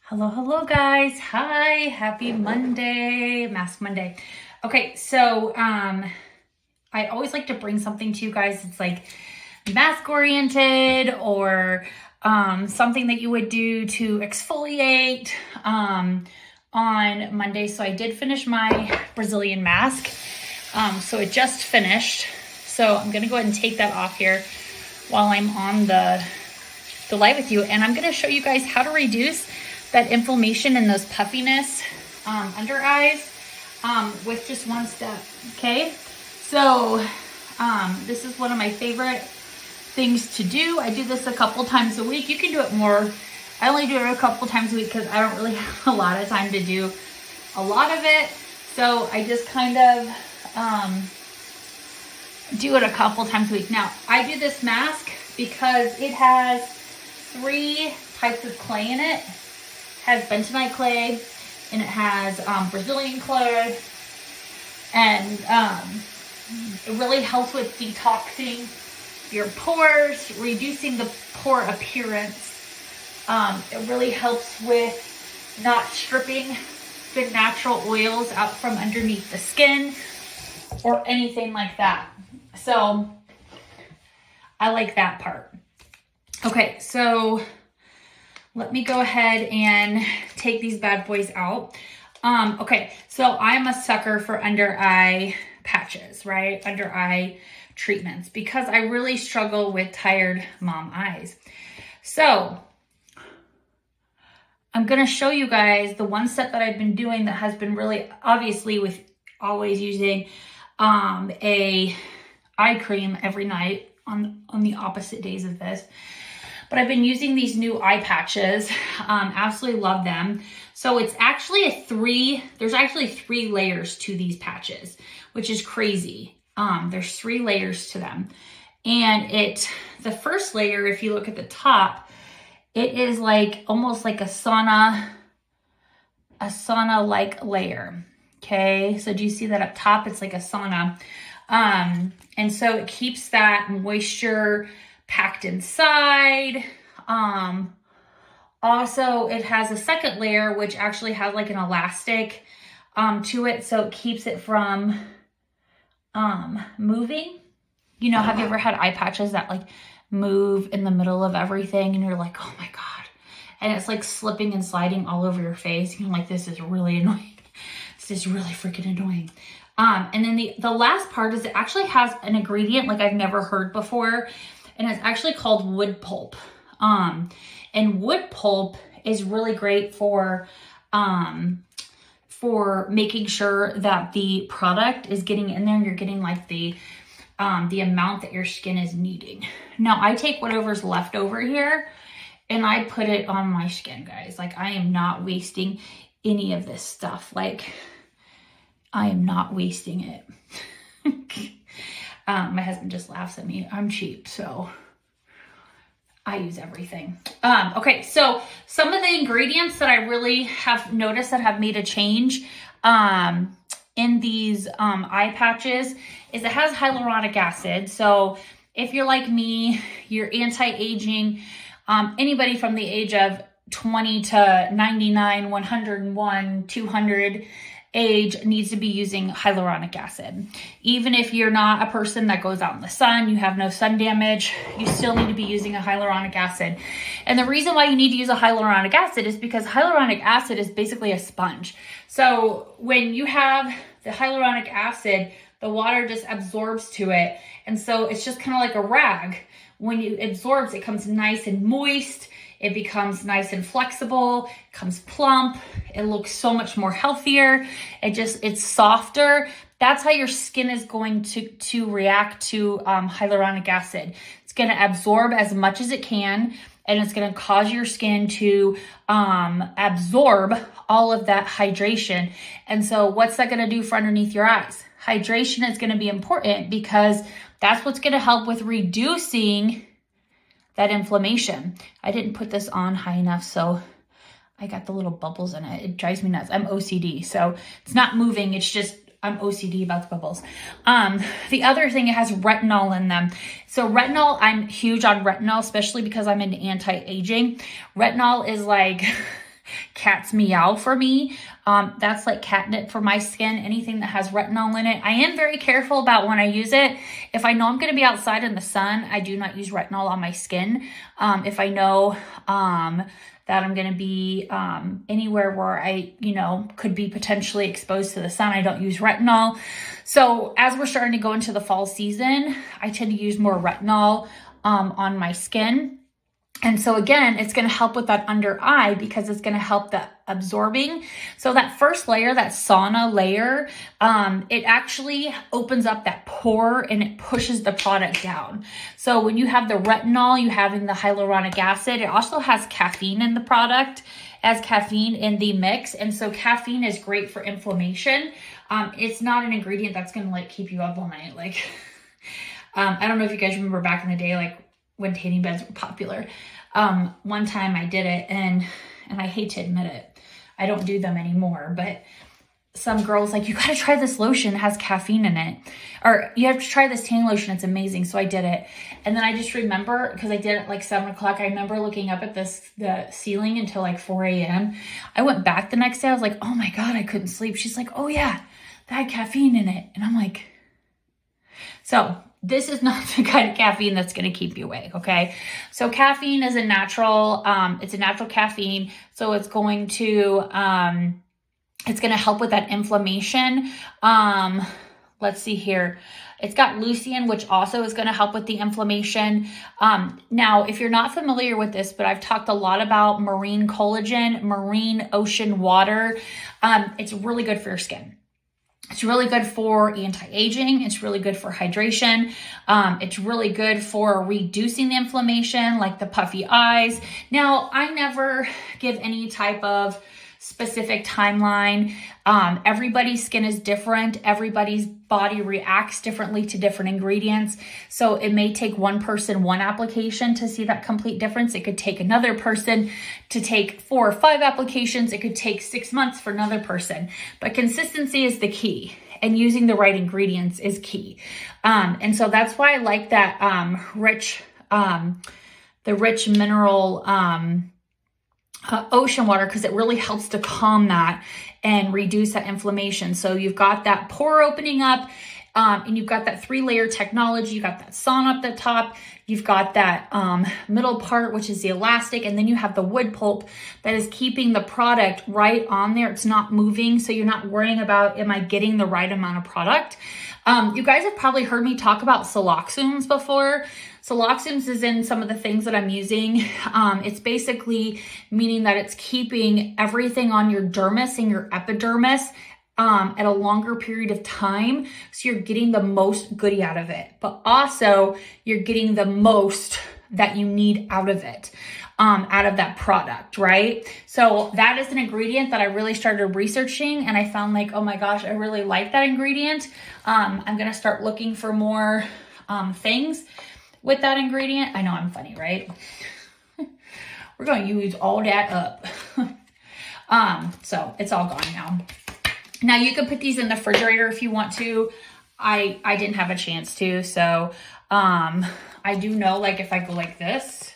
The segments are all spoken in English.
Hello guys. Hi, happy Monday, Mask Monday. Okay, so I always like to bring something to you guys. It's like mask oriented or something that you would do to exfoliate on Monday. So I did finish my Brazilian mask. So it just finished. So I'm gonna go ahead and take that off here while I'm on the live with you, and I'm gonna show you guys how to reduce that inflammation and those puffiness under eyes with just one step. Okay, so this is one of my favorite things to do. I do this a couple times a week. You can do it more. I only do it a couple times a week because I don't really have a lot of time to do a lot of it. So I just kind of do it a couple times a week. Now I do this mask because it has 3 types of clay in it. Has bentonite clay, and it has Brazilian clay, and it really helps with detoxing your pores, reducing the pore appearance. It really helps with not stripping the natural oils out from underneath the skin or anything like that. So I like that part. Okay, so let me go ahead and take these bad boys out. Okay, so I'm a sucker for under eye patches, right? Under eye treatments, because I really struggle with tired mom eyes. So I'm gonna show you guys the one step that I've been doing that has been really, obviously with always using a eye cream every night on the opposite days of this. But I've been using these new eye patches. Absolutely love them. So it's actually there's actually 3 layers to these patches, which is crazy. There's 3 layers to them. And the first layer, if you look at the top, it is like almost like a sauna-like layer. Okay, so do you see that up top? It's like a sauna. And so it keeps that moisture packed inside. Also, it has a second layer, which actually has like an elastic to it, so it keeps it from moving. You know, have you ever had eye patches that like move in the middle of everything and you're like, oh my God, and it's like slipping and sliding all over your face, and you're like, this is really annoying. This is really freaking annoying. And then the last part is it actually has an ingredient like I've never heard before, and it's actually called wood pulp. And wood pulp is really great for making sure that the product is getting in there and you're getting like the amount that your skin is needing. Now I take whatever's left over here and I put it on my skin, guys. Like, I am not wasting any of this stuff. Like, I am not wasting it. My husband just laughs at me. I'm cheap, so I use everything. Okay, so some of the ingredients that I really have noticed that have made a change in these eye patches is it has hyaluronic acid. So if you're like me, you're anti-aging, anybody from the age of 20 to 99, 101, 200 age needs to be using hyaluronic acid. Even if you're not a person that goes out in the sun, you have no sun damage, you still need to be using a hyaluronic acid. And the reason why you need to use a hyaluronic acid is because hyaluronic acid is basically a sponge. So when you have the hyaluronic acid, the water just absorbs to it. And so it's just kind of like a rag. When it absorbs, it comes nice and moist. It becomes nice and flexible, it comes plump, it looks so much more healthier, it's softer. That's how your skin is going to react to hyaluronic acid. It's gonna absorb as much as it can, and it's gonna cause your skin to absorb all of that hydration. And so what's that gonna do for underneath your eyes? Hydration is gonna be important because that's what's gonna help with reducing that inflammation. I didn't put this on high enough, so I got the little bubbles in it. It drives me nuts. I'm OCD, so it's not moving. It's just I'm OCD about the bubbles. The other thing, it has retinol in them. So retinol, I'm huge on retinol, especially because I'm into anti-aging. Retinol is like cat's meow for me. That's like catnip for my skin, anything that has retinol in it. I am very careful about when I use it. If I know I'm going to be outside in the sun, I do not use retinol on my skin. If I know that I'm going to be anywhere where I, could be potentially exposed to the sun, I don't use retinol. So as we're starting to go into the fall season, I tend to use more retinol on my skin. And so again, it's going to help with that under eye because it's going to help the absorbing. So that first layer, that sauna layer, it actually opens up that pore and it pushes the product down. So when you have the retinol, you having the hyaluronic acid, it also has caffeine in the product, as caffeine in the mix. And so caffeine is great for inflammation. It's not an ingredient that's going to like keep you up all night. Like, I don't know if you guys remember back in the day, like when tanning beds were popular. One time I did it and I hate to admit it, I don't do them anymore, but some girls like, you got to try this lotion, it has caffeine in it, or you have to try this tanning lotion, it's amazing. So I did it. And then I just remember, because I did it like 7 o'clock, I remember looking up at the ceiling until like 4 a.m. I went back the next day. I was like, oh my God, I couldn't sleep. She's like, oh yeah, that had caffeine in it. And I'm like, so this is not the kind of caffeine that's going to keep you awake, okay? So caffeine is a natural, it's a natural caffeine. So it's going to help with that inflammation. Let's see here. It's got leucine, which also is going to help with the inflammation. Now, if you're not familiar with this, but I've talked a lot about marine collagen, marine ocean water. It's really good for your skin. It's really good for anti-aging. It's really good for hydration. It's really good for reducing the inflammation, like the puffy eyes. Now, I never give any type of specific timeline. Everybody's skin is different. Everybody's body reacts differently to different ingredients. So it may take one person one application to see that complete difference. It could take another person to take 4 or 5 applications. It could take 6 months for another person. But consistency is the key, and using the right ingredients is key. And so that's why I like that the rich mineral ocean water, because it really helps to calm that and reduce that inflammation. So you've got that pore opening up, and you've got that 3-layer technology. You've got that sauna up the top. You've got that middle part, which is the elastic, and then you have the wood pulp that is keeping the product right on there. It's not moving, so you're not worrying about, am I getting the right amount of product? You guys have probably heard me talk about siloxanes before. Siloxanes is in some of the things that I'm using. It's basically meaning that it's keeping everything on your dermis and your epidermis at a longer period of time. So you're getting the most goodie out of it, but also you're getting the most that you need out of it, out of that product, right? So that is an ingredient that I really started researching, and I found like, oh my gosh, I really like that ingredient. I'm going to start looking for more things with that ingredient. I know I'm funny, right? We're going to use all that up. So it's all gone now. Now you can put these in the refrigerator if you want to. I didn't have a chance to. So I do know, like, if I go like this,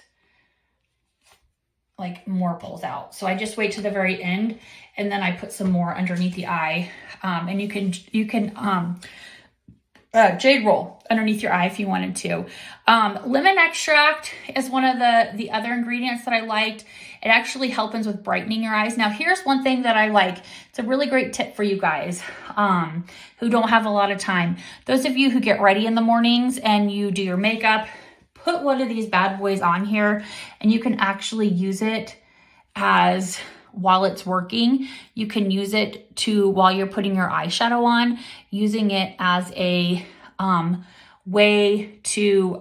like more pulls out. So I just wait to the very end, and then I put some more underneath the eye. And you can jade roll underneath your eye if you wanted to. Lemon extract is one of the other ingredients that I liked. It actually helps with brightening your eyes. Now, here's one thing that I like. It's a really great tip for you guys who don't have a lot of time. Those of you who get ready in the mornings and you do your makeup, put one of these bad boys on here, and you can actually use it as, while it's working, you can use it to, while you're putting your eyeshadow on, using it as a way to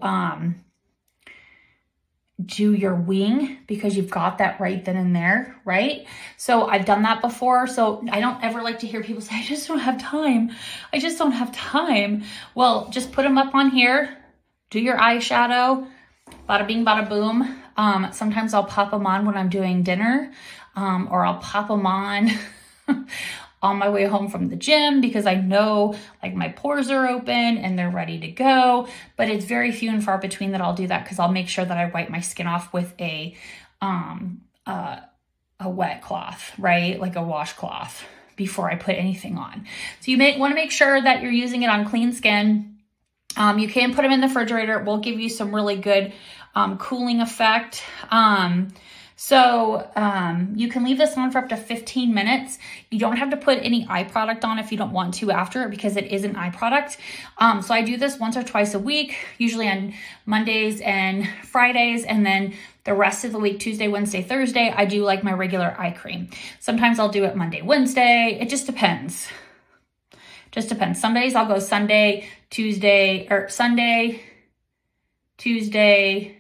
do your wing, because you've got that right then and there, right? So I've done that before. So I don't ever like to hear people say, I just don't have time. I just don't have time. Well, just put them up on here, do your eyeshadow, bada bing, bada boom. Sometimes I'll pop them on when I'm doing dinner, or I'll pop them on on my way home from the gym, because I know like my pores are open and they're ready to go. But it's very few and far between that I'll do that, because I'll make sure that I wipe my skin off with a a wet cloth, right? Like a washcloth before I put anything on. So you want to make sure that you're using it on clean skin. You can put them in the refrigerator. It will give you some really good cooling effect. You can leave this on for up to 15 minutes. You don't have to put any eye product on if you don't want to after, because it is an eye product. So I do this once or twice a week, usually on Mondays and Fridays. And then the rest of the week, Tuesday, Wednesday, Thursday, I do like my regular eye cream. Sometimes I'll do it Monday, Wednesday. It just depends. Some days I'll go Sunday, Tuesday,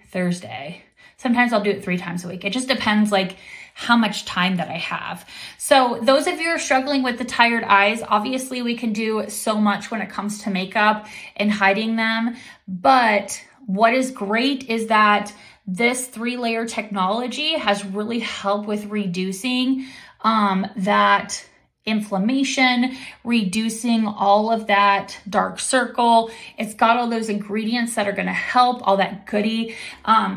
Thursday. Sometimes I'll do it 3 times a week. It just depends like how much time that I have. So those of you who are struggling with the tired eyes, obviously we can do so much when it comes to makeup and hiding them. But what is great is that this 3-layer technology has really helped with reducing that inflammation, reducing all of that dark circle. It's got all those ingredients that are going to help, all that goodie.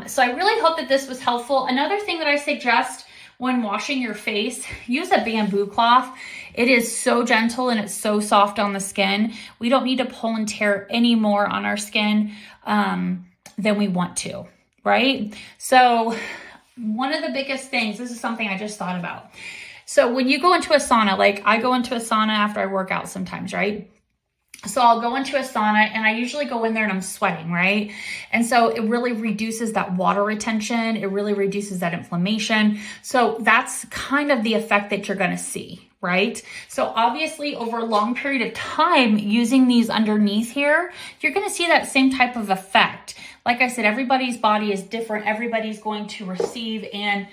So I really hope that this was helpful. Another thing that I suggest when washing your face, use a bamboo cloth. It is so gentle and it's so soft on the skin. We don't need to pull and tear any more on our skin than we want to, right? So one of the biggest things, this is something I just thought about. So when you go into a sauna, like I go into a sauna after I work out sometimes, right? So I'll go into a sauna and I usually go in there and I'm sweating, right? And so it really reduces that water retention. It really reduces that inflammation. So that's kind of the effect that you're going to see, right? So obviously over a long period of time using these underneath here, you're going to see that same type of effect. Like I said, everybody's body is different. Everybody's going to receive and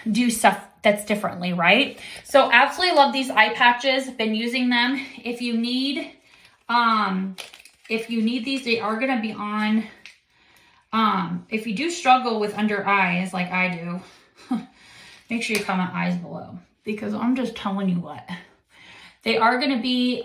do stuff that's differently, right? So absolutely love these eye patches. Been using them. If you need these, they are going to be on. If you do struggle with under eyes like I do, make sure you comment eyes below, because I'm just telling you what, they are going to be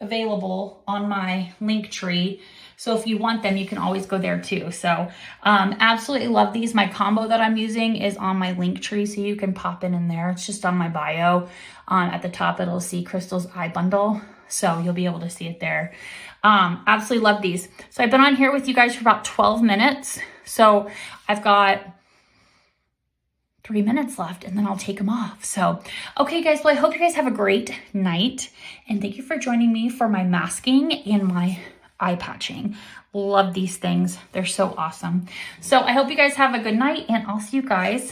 available on my link tree. So if you want them, you can always go there too. So absolutely love these. My combo that I'm using is on my link tree, so you can pop in there. It's just on my bio. At the top, it'll see Crystal's eye bundle. So you'll be able to see it there. Absolutely love these. So I've been on here with you guys for about 12 minutes. So I've got 3 minutes left and then I'll take them off. So, okay guys, well, I hope you guys have a great night and thank you for joining me for my masking and my eye patching. Love these things. They're so awesome. So I hope you guys have a good night and I'll see you guys